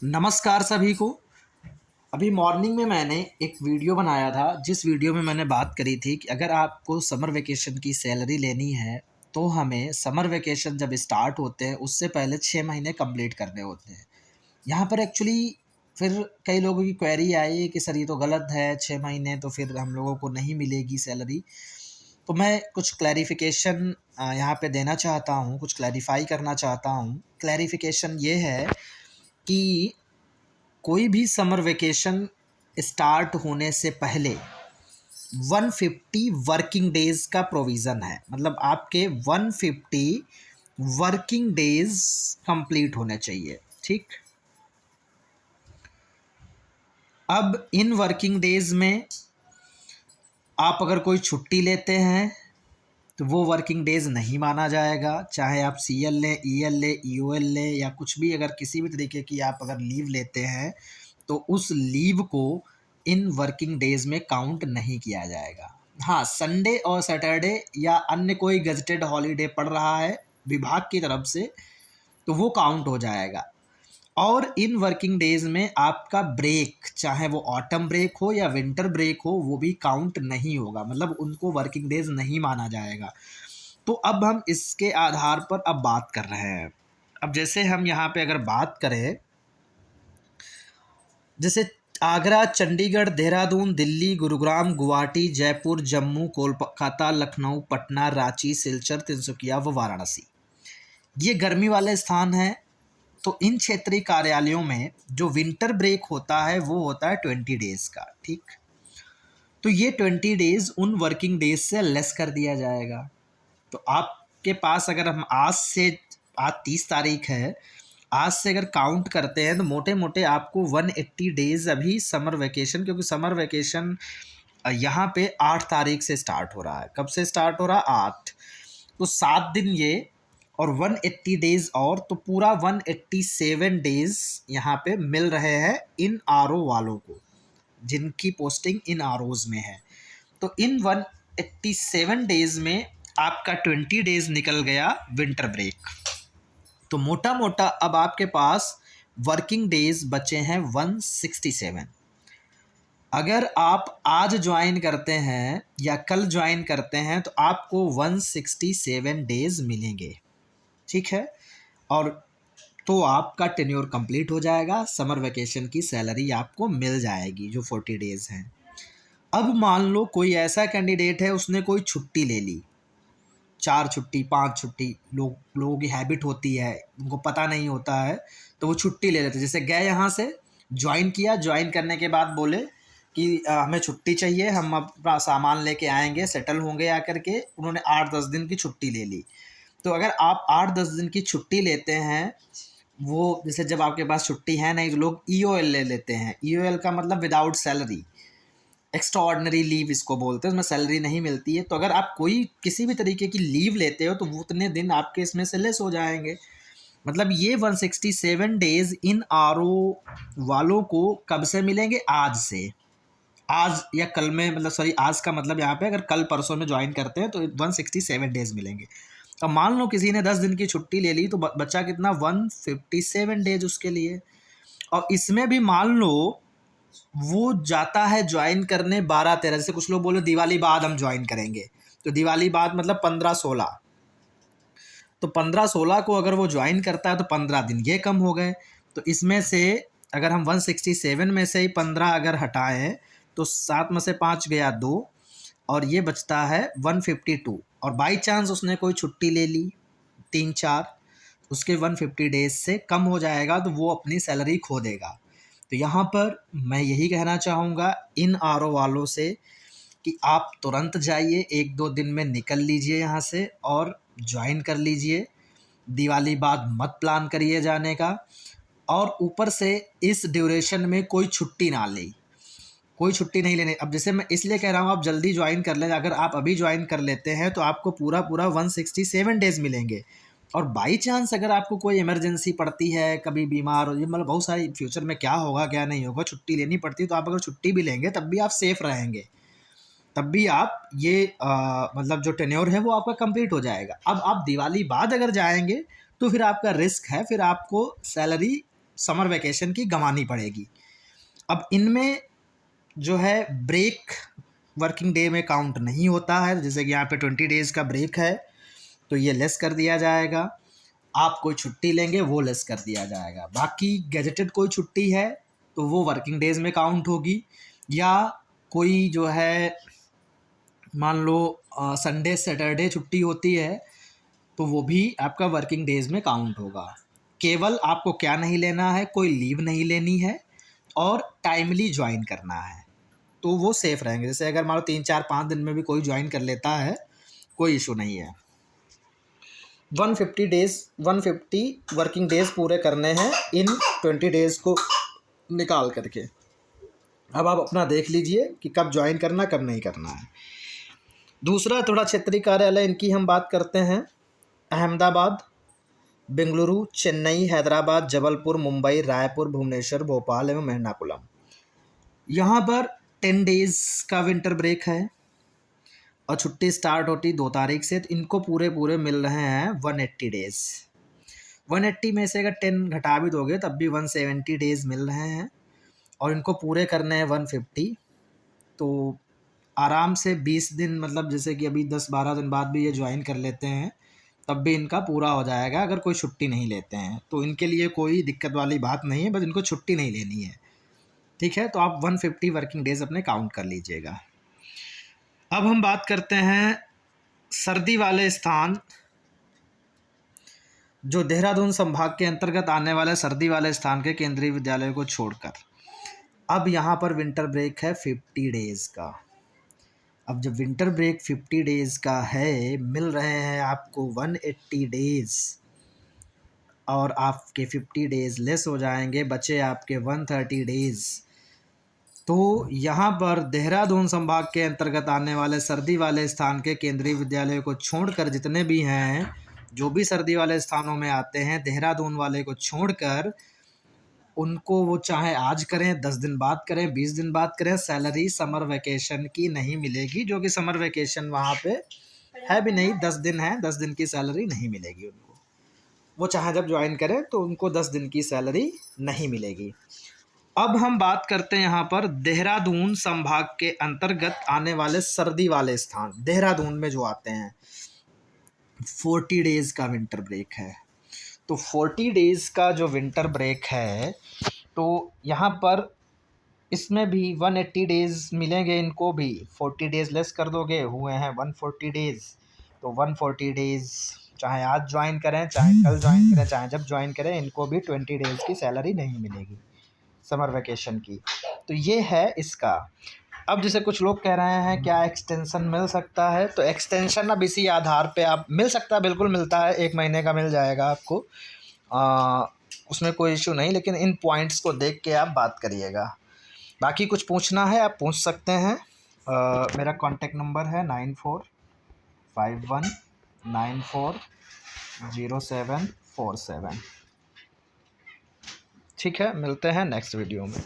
नमस्कार सभी को। अभी मॉर्निंग में मैंने एक वीडियो बनाया था, जिस वीडियो में मैंने बात करी थी कि अगर आपको समर वेकेशन की सैलरी लेनी है तो हमें समर वेकेशन जब स्टार्ट होते हैं उससे पहले 6 महीने कंप्लीट करने होते हैं। यहाँ पर एक्चुअली फिर कई लोगों की क्वेरी आई कि सर ये तो गलत है, 6 महीने तो फिर हम लोगों को नहीं मिलेगी सैलरी। तो मैं कुछ क्लैरिफ़िकेशन यहाँ पे देना चाहता हूँ, कुछ क्लैरिफ़ाई करना चाहता हूँ। क्लैरिफ़िकेशन ये है कि कोई भी समर वेकेशन स्टार्ट होने से पहले 150 वर्किंग डेज़ का प्रोविज़न है। मतलब आपके 150 वर्किंग डेज़ कंप्लीट होने चाहिए, ठीक। अब इन वर्किंग डेज़ में आप अगर कोई छुट्टी लेते हैं तो वो वर्किंग डेज़ नहीं माना जाएगा। चाहे आप सीएल लें, ईएल लें, ईओएल लें या कुछ भी, अगर किसी भी तरीके की आप अगर लीव लेते हैं तो उस लीव को इन वर्किंग डेज़ में काउंट नहीं किया जाएगा। हाँ, संडे और सैटरडे या अन्य कोई गज़टेड हॉलीडे पड़ रहा है विभाग की तरफ से तो वो काउंट हो जाएगा। और इन वर्किंग डेज़ में आपका ब्रेक, चाहे वो ऑटम ब्रेक हो या विंटर ब्रेक हो, वो भी काउंट नहीं होगा। मतलब उनको वर्किंग डेज़ नहीं माना जाएगा। तो अब हम इसके आधार पर अब बात कर रहे हैं। अब जैसे हम यहाँ पे अगर बात करें, जैसे आगरा, चंडीगढ़, देहरादून, दिल्ली, गुरुग्राम, गुवाहाटी, जयपुर, जम्मू, कोलकाता, लखनऊ, पटना, रांची, सिलचर, तिनसुकिया व वाराणसी, ये गर्मी वाले स्थान हैं। तो इन क्षेत्रीय कार्यालयों में जो विंटर ब्रेक होता है वो होता है 20 डेज़ का, ठीक। तो ये 20 डेज़ उन वर्किंग डेज से लेस कर दिया जाएगा। तो आपके पास अगर हम आज 30 तारीख है, आज से अगर काउंट करते हैं तो मोटे मोटे आपको 180 डेज़ अभी समर वेकेशन, क्योंकि समर वेकेशन यहाँ पे 8 तारीख से स्टार्ट हो रहा है। कब से स्टार्ट हो रहा है? 8। तो 7 दिन ये और 180 डेज़ और, तो पूरा 187 डेज़ यहाँ पे मिल रहे हैं इन आरओ वालों को, जिनकी पोस्टिंग इन आरओज़ में है। तो इन 187 डेज़ में आपका 20 डेज़ निकल गया विंटर ब्रेक। तो मोटा मोटा अब आपके पास वर्किंग डेज़ बचे हैं 167। अगर आप आज ज्वाइन करते हैं या कल ज्वाइन करते हैं तो आपको 167 डेज़ मिलेंगे, ठीक है। और तो आपका टेन्योर कंप्लीट हो जाएगा, समर वेकेशन की सैलरी आपको मिल जाएगी जो 40 डेज़ हैं। अब मान लो कोई ऐसा कैंडिडेट है, उसने कोई छुट्टी ले ली, 4 छुट्टी, 5 छुट्टी, लोगों की हैबिट होती है, उनको पता नहीं होता है तो वो छुट्टी ले लेते हैं। जैसे गए यहाँ से, ज्वाइन किया, ज्वाइन करने के बाद बोले कि हमें छुट्टी चाहिए, हम अपना सामान लेके आएंगे, सेटल होंगे आकर के, उन्होंने 8-10 दिन की छुट्टी ले ली। तो अगर आप 8-10 दिन की छुट्टी लेते हैं, वो जैसे जब आपके पास छुट्टी है नहीं तो लोग ईओएल ले लेते हैं। ईओएल का मतलब without salary, extra ordinary leave इसको बोलते हैं, उसमें सैलरी नहीं मिलती है। तो अगर आप कोई किसी भी तरीके की लीव लेते हो तो वो उतने दिन आपके इसमें से लेस हो जाएंगे। मतलब ये 167 डेज़ इन आरओ वालों को कब से मिलेंगे? आज से, आज या कल में, मतलब सॉरी, आज का मतलब यहाँ पे अगर कल परसों में ज्वाइन करते हैं तो 167 डेज़ मिलेंगे। अब मान लो किसी ने 10 दिन की छुट्टी ले ली तो बच्चा कितना? 157 डेज उसके लिए। और इसमें भी मान लो वो जाता है ज्वाइन करने 12-13, जैसे कुछ लोग बोले दिवाली बाद हम ज्वाइन करेंगे, तो दिवाली बाद मतलब 15-16, तो 15-16 को अगर वो ज्वाइन करता है तो 15 दिन ये कम हो गए। तो इसमें से अगर हम 167 में से ही 15 अगर हटाएं तो 7 में से 5 गया 2 और ये बचता है 152। और बाई चांस उसने कोई छुट्टी ले ली 3-4, उसके 150 डेज से कम हो जाएगा तो वो अपनी सैलरी खो देगा। तो यहाँ पर मैं यही कहना चाहूँगा इन आरओ वालों से कि आप तुरंत जाइए, 1-2 दिन में निकल लीजिए यहाँ से और ज्वाइन कर लीजिए। दिवाली बाद मत प्लान करिए जाने का। और ऊपर से इस ड्यूरेशन में कोई छुट्टी ना ले, कोई छुट्टी नहीं लेने। अब जैसे मैं इसलिए कह रहा हूँ आप जल्दी ज्वाइन कर लें, अगर आप अभी ज्वाइन कर लेते हैं तो आपको पूरा 167 डेज़ मिलेंगे। और बाई चांस अगर आपको कोई इमरजेंसी पड़ती है, कभी बीमार हो, मतलब बहुत सारी फ्यूचर में क्या होगा क्या नहीं होगा, छुट्टी लेनी पड़ती है, तो आप अगर छुट्टी भी लेंगे तब भी आप सेफ़ रहेंगे, तब भी आप ये मतलब जो टेन्योर है वो आपका कंप्लीट हो जाएगा। अब आप दिवाली बाद अगर जाएंगे तो फिर आपका रिस्क है, फिर आपको सैलरी समर वैकेशन की गंवानी पड़ेगी। अब इनमें जो है ब्रेक वर्किंग डे में काउंट नहीं होता है, जैसे कि यहाँ पे 20 डेज़ का ब्रेक है तो ये लेस कर दिया जाएगा। आप कोई छुट्टी लेंगे वो लेस कर दिया जाएगा। बाकी गैजेटेड कोई छुट्टी है तो वो वर्किंग डेज़ में काउंट होगी, या कोई जो है मान लो संडे सैटरडे छुट्टी होती है तो वो भी आपका वर्किंग डेज़ में काउंट होगा। केवल आपको क्या नहीं लेना है, कोई लीव नहीं लेनी है और टाइमली ज्वाइन करना है, तो वो सेफ़ रहेंगे। जैसे अगर मान लो 3-4-5 दिन में भी कोई ज्वाइन कर लेता है, कोई इशू नहीं है। 150 वर्किंग डेज़ पूरे करने हैं इन 20 डेज़ को निकाल करके। अब आप अपना देख लीजिए कि कब ज्वाइन करना कब नहीं करना है। दूसरा थोड़ा क्षेत्रीय कार्यालय इनकी हम बात करते हैं। अहमदाबाद, बेंगलुरु, चेन्नई, हैदराबाद, जबलपुर, मुंबई, रायपुर, भुवनेश्वर, भोपाल एवं एर्नाकुलम। यहाँ पर 10 डेज़ का विंटर ब्रेक है और छुट्टी स्टार्ट होती 2 तारीख से, तो इनको पूरे मिल रहे हैं 180 डेज़। 180 में से अगर 10 घटा भी दोगे तब भी 170 डेज़ मिल रहे हैं और इनको पूरे करने हैं 150। तो आराम से 20 दिन, मतलब जैसे कि अभी 10-12 दिन बाद भी ये ज्वाइन कर लेते हैं तब भी इनका पूरा हो जाएगा, अगर कोई छुट्टी नहीं लेते हैं तो इनके लिए कोई दिक्कत वाली बात नहीं है, बस इनको छुट्टी नहीं लेनी है। ठीक है, तो आप 150 वर्किंग डेज़ अपने काउंट कर लीजिएगा। अब हम बात करते हैं सर्दी वाले स्थान, जो देहरादून संभाग के अंतर्गत आने वाले सर्दी वाले स्थान के केंद्रीय विद्यालयों को छोड़कर। अब यहाँ पर विंटर ब्रेक है 50 डेज़ का। अब जब विंटर ब्रेक 50 डेज़ का है, मिल रहे हैं आपको 180 डेज़ और आपके 50 डेज़ लेस हो जाएंगे, बचे आपके 130 डेज़। तो यहाँ पर देहरादून संभाग के अंतर्गत आने वाले सर्दी वाले स्थान के केंद्रीय विद्यालयों को छोड़कर जितने भी हैं, जो भी सर्दी वाले स्थानों में आते हैं, देहरादून वाले को छोड़कर उनको वो चाहे आज करें, 10 दिन बाद करें, 20 दिन बाद करें, सैलरी समर वैकेशन की नहीं मिलेगी, जो कि समर वैकेशन वहाँ पे है भी नहीं। 10 दिन है, 10 दिन की सैलरी नहीं मिलेगी उनको। वो चाहे जब ज्वाइन करें तो उनको 10 दिन की सैलरी नहीं मिलेगी। अब हम बात करते हैं यहाँ पर देहरादून संभाग के अंतर्गत आने वाले सर्दी वाले स्थान, देहरादून में जो आते हैं। 40 डेज़ का विंटर ब्रेक है, तो 40 डेज़ का जो विंटर ब्रेक है तो यहाँ पर इसमें भी 180 डेज़ मिलेंगे इनको भी। 40 डेज़ लेस कर दोगे, हुए हैं 140 डेज़। तो 140 डेज़ चाहे आज ज्वाइन करें, चाहे कल ज्वाइन करें, चाहे जब ज्वाइन करें, इनको भी 20 डेज़ की सैलरी नहीं मिलेगी समर वैकेशन की। तो ये है इसका। अब जैसे कुछ लोग कह रहे हैं क्या एक्सटेंशन मिल सकता है, तो एक्सटेंशन अब इसी आधार पे आप मिल सकता है, बिल्कुल मिलता है, 1 महीने का मिल जाएगा आपको। उसमें कोई इशू नहीं, लेकिन इन पॉइंट्स को देख के आप बात करिएगा। बाकी कुछ पूछना है आप पूछ सकते हैं। मेरा कॉन्टेक्ट नंबर है 9451940747। ठीक है, मिलते हैं नेक्स्ट वीडियो में।